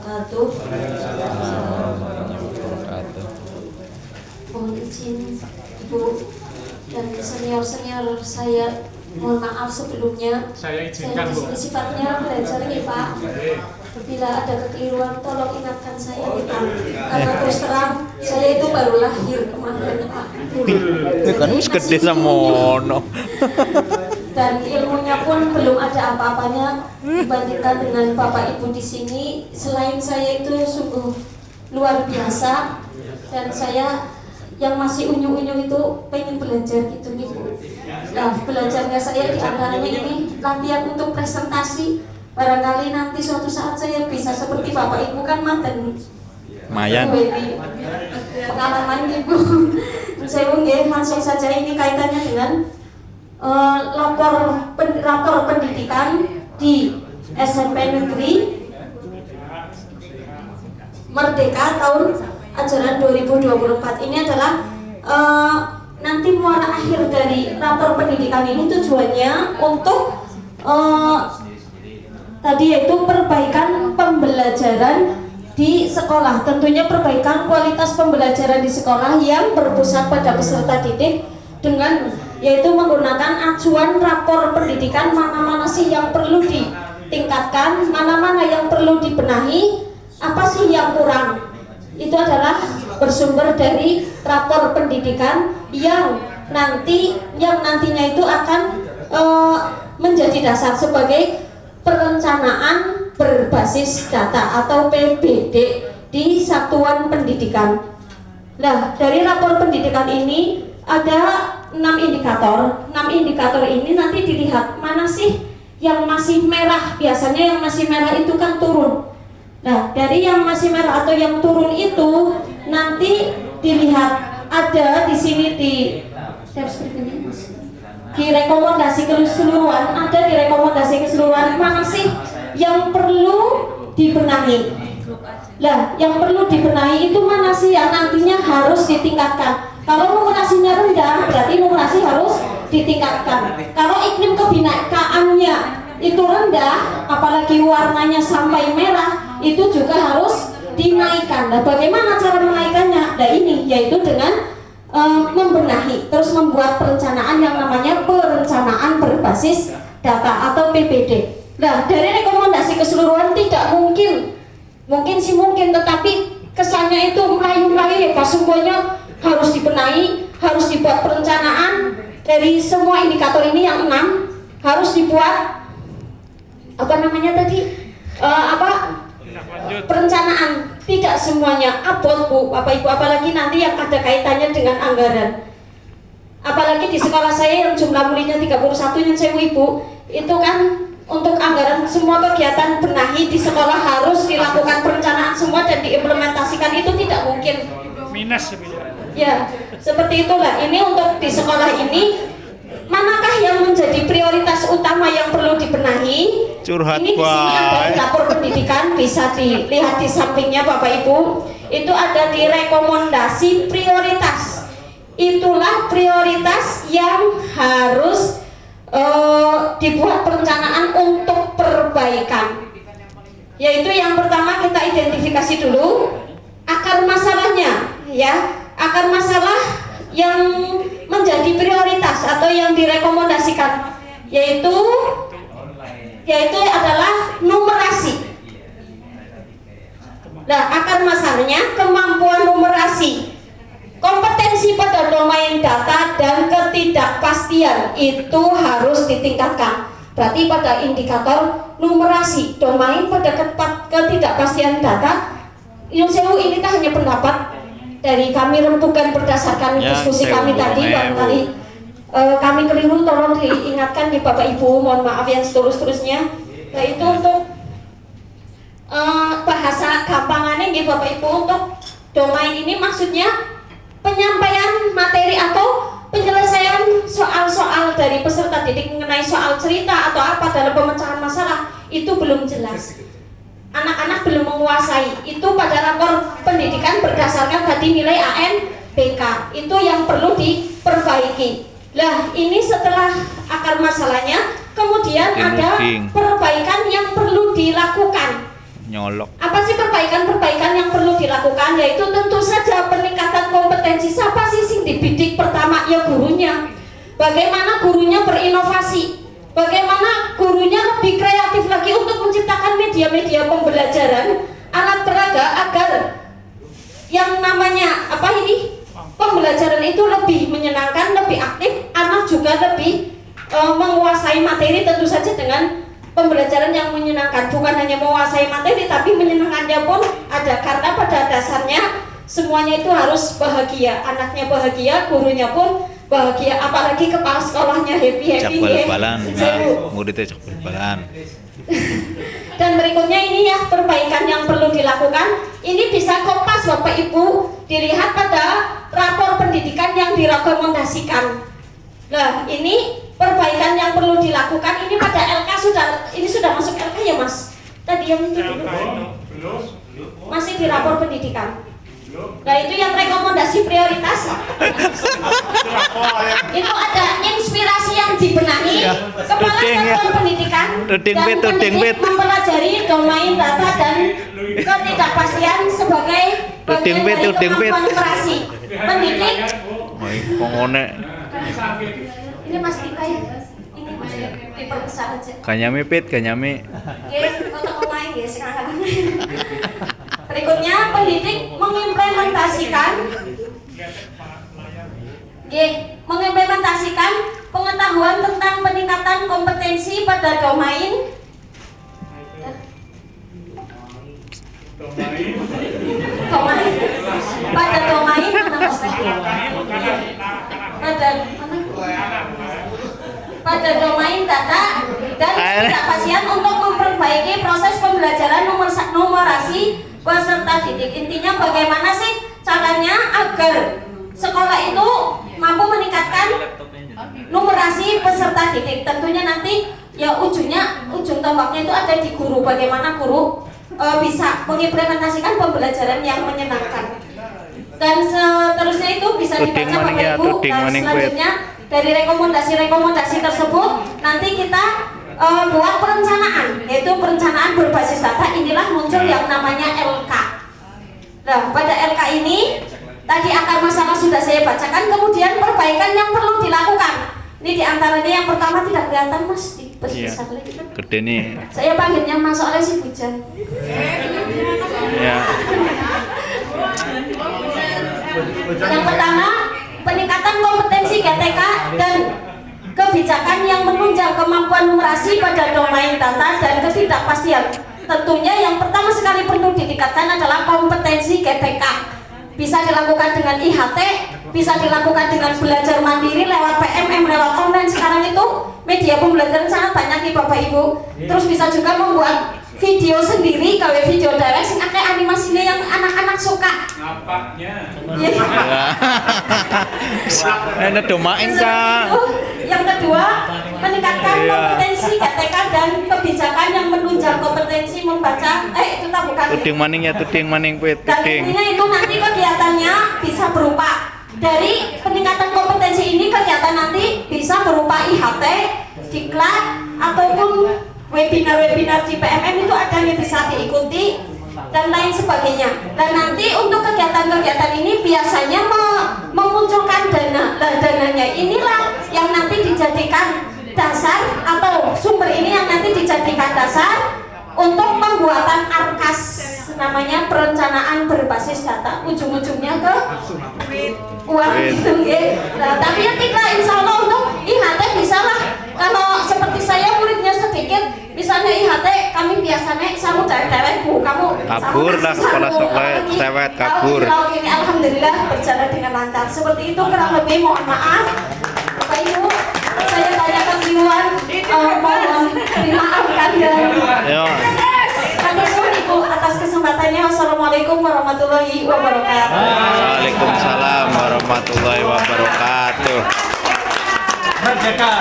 wabarakatuh. Mohon izin Ibu dan senior-senior saya, mohon maaf sebelumnya. Saya izinkan, Bu. Saya sifatnya belajar nih Pak. Bila ada kekeliruan tolong ingatkan saya nih Pak. Karena terus terang saya itu baru lahir kemarin Pak. Itu kan wis gede semono. Dan ilmunya pun belum ada apa-apanya dibandingkan dengan Bapak Ibu di sini. Selain saya itu sungguh luar biasa, dan saya yang masih unyu-unyu itu pengen belajar gitu nih Bu. Nah, belajarnya saya di antaranya ini latihan untuk presentasi. Barangkali nanti suatu saat saya bisa seperti Bapak Ibu kan mantan Mayan. pengalaman Ibu. Saya mungkin langsung saja ini kaitannya dengan rapor pendidikan di SMP Negeri Merdeka tahun ajaran 2024. Ini adalah nanti muara akhir dari rapor pendidikan ini tujuannya untuk tadi yaitu perbaikan pembelajaran di sekolah. Tentunya perbaikan kualitas pembelajaran di sekolah yang berpusat pada peserta didik dengan yaitu menggunakan acuan rapor pendidikan, mana-mana sih yang perlu ditingkatkan, mana-mana yang perlu dibenahi, apa sih yang kurang. Itu adalah bersumber dari rapor pendidikan yang nantinya itu akan menjadi dasar sebagai perencanaan berbasis data atau PBD di satuan pendidikan. Nah, dari rapor pendidikan ini ada 6 indikator. 6 indikator ini nanti dilihat mana sih yang masih merah. Biasanya yang masih merah itu kan turun. Nah, dari yang masih merah atau yang turun itu nanti dilihat ada di sini di rekomendasi keseluruhan, ada di rekomendasi keseluruhan mana sih yang perlu dibenahi. Lah, yang perlu dibenahi itu mana sih yang nantinya harus ditingkatkan. Kalau numerasinya rendah, berarti numerasi harus ditingkatkan. Kalau iklim kebinekaannya itu rendah, apalagi warnanya sampai merah, itu juga harus dinaikkan. Nah, bagaimana cara menaikkannya? Nah, ini yaitu dengan membenahi, terus membuat perencanaan yang namanya perencanaan berbasis data atau PBD. Nah, dari rekomendasi keseluruhan tidak mungkin sih mungkin, tetapi kesannya itu melayu-melayu ya Pak. Semuanya harus dibenahi, harus dibuat perencanaan dari semua indikator ini yang 6 harus dibuat perencanaan. Tidak semuanya abot Bu, Bapak Ibu, apalagi nanti yang ada kaitannya dengan anggaran. Apalagi di sekolah saya yang jumlah muridnya 31 yang saya Ibu, itu kan untuk anggaran semua kegiatan benahi di sekolah harus dilakukan perencanaan semua dan diimplementasikan, itu tidak mungkin. Minus Ya, seperti itulah. Ini untuk di sekolah ini manakah yang menjadi prioritas utama yang perlu dibenahi? Curhat, ini di sini ada rapor pendidikan, bisa dilihat di sampingnya Bapak Ibu. Itu ada di rekomendasi prioritas. Itulah prioritas yang harus dibuat perencanaan untuk perbaikan. Yaitu yang pertama kita identifikasi dulu akar masalahnya, ya. Akar masalah yang menjadi prioritas atau yang direkomendasikan yaitu adalah numerasi. Nah, akar masalahnya kemampuan numerasi, kompetensi pada domain data dan ketidakpastian itu harus ditingkatkan. Berarti pada indikator numerasi, domain pada ketidakpastian data, ini hanya pendapat dari kami rembukan berdasarkan diskusi kami tadi. Barangkali kami keliru, tolong diingatkan di Bapak Ibu, mohon maaf yang seterusnya. Nah, itu untuk bahasa gampangannya nih Bapak Ibu, untuk domain ini maksudnya penyampaian materi atau penyelesaian soal-soal dari peserta didik mengenai soal cerita atau apa dalam pemecahan masalah itu belum jelas. Anak-anak belum menguasai itu pada rapor pendidikan berdasarkan tadi nilai ANBK, itu yang perlu diperbaiki. Lah, ini setelah akar masalahnya kemudian ada perbaikan yang perlu dilakukan. nyolok. Apa sih perbaikan-perbaikan yang perlu dilakukan? Yaitu tentu saja peningkatan kompetensi. Siapa sih sing dibidik pertama? Ya gurunya. Bagaimana gurunya berinovasi? Bagaimana gurunya lebih kreatif lagi untuk menciptakan media-media pembelajaran alat peraga agar yang namanya pembelajaran itu lebih menyenangkan, lebih aktif, anak juga lebih menguasai materi, tentu saja dengan pembelajaran yang menyenangkan. Bukan hanya menguasai materi, tapi menyenangkannya pun ada, karena pada dasarnya semuanya itu harus bahagia. Anaknya bahagia, gurunya pun bahagia, apalagi kepala sekolahnya happy Cak bal-balan, muridnya cak bal-balan. Dan berikutnya ini ya perbaikan yang perlu dilakukan. Ini bisa kompas Bapak Ibu dilihat pada rapor pendidikan yang direkomendasikan. Nah, ini perbaikan yang perlu dilakukan. Ini pada LK sudah masuk LK ya Mas? Tadi yang itu dulu. Masih di rapor pendidikan. Nah, itu yang rekomendasi prioritas. Itu ada inspirasi yang dibenahi. Kepala Satuan Pendidikan dan pendidik mempelajari domain data dan ketidakpastian sebagai bagian dari kemampuan operasi. Pendidik. Ini Mas Tika ya. Ini Mas diperbesar aja. Kanyami pit, kanyami. Untuk pemain ya sekarang. Berikutnya pendidik mengimplementasikan pengetahuan tentang peningkatan kompetensi pada domain pada domain data dan ketidakpastian untuk memperbaiki proses pembelajaran numerasi peserta didik. Intinya bagaimana sih caranya agar sekolah itu mampu meningkatkan numerasi peserta didik. Tentunya nanti ya ujung tombaknya itu ada di guru. Bagaimana guru bisa mengimplementasikan pembelajaran yang menyenangkan. Dan seterusnya itu bisa dibaca Bapak Ibu. Dan selanjutnya dari rekomendasi-rekomendasi tersebut nanti kita buat perencanaan, yaitu perencanaan berbasis data. Inilah muncul yang namanya LK. Nah, pada LK ini tadi akar masalah sudah saya bacakan, kemudian perbaikan yang perlu dilakukan. Ini diantaranya yang pertama tidak kelihatan Mas, besar lagi kan? Gede nih. Saya panggilnya Mas soalnya si Bujan. Ya. Yang pertama, peningkatan kompetensi GTK dan kebijakan yang menunjang kemampuan numerasi pada domain data dan ketidakpastian. Tentunya yang pertama sekali perlu ditingkatkan adalah kompetensi GTK. Bisa dilakukan dengan IHT, bisa dilakukan dengan belajar mandiri lewat PMM, lewat online. Sekarang itu media pembelajaran sangat banyak nih Bapak Ibu. Terus bisa juga membuat video sendiri, kalau video direct sing akeh animasinya yang anak-anak suka. Nampaknya. Enak domain Kak. Yang kedua, meningkatkan kompetensi GTK dan kebijakan yang menunjang kompetensi membaca. Itu tak bukan. Tuding maning pit, Dan tuding. intinya itu nanti kegiatannya bisa berupa dari peningkatan kompetensi ini, kegiatan nanti bisa berupa IHT, diklat ataupun webinar-webinar di PMM itu ada yang bisa diikuti dan lain sebagainya. Dan nanti untuk kegiatan-kegiatan ini biasanya memunculkan dana. Dan dananya inilah yang nanti dijadikan dasar, atau sumber ini yang nanti dijadikan dasar untuk pembuatan ARKAS, namanya perencanaan berbasis data. Ujung-ujungnya ke uang gitu nggih. Nah, tapi yang kita insya Allah untuk IHT bisa lah. Kalau seperti saya muridnya sedikit, misalnya IHT kami biasanya samu dewek Bu, kamu Kabur lah kepala sekolah, cewek kabur. Kalau ini alhamdulillah berjalan dengan lancar. Seperti itu kurang lebih, mohon maaf Bapak Ibu, saya banyak keliruan, mohon dimaafkan ya. Terima Ibu atas kesempatannya. Wassalamualaikum warahmatullahi wabarakatuh. Waalaikumsalam warahmatullahi wabarakatuh. Merdeka.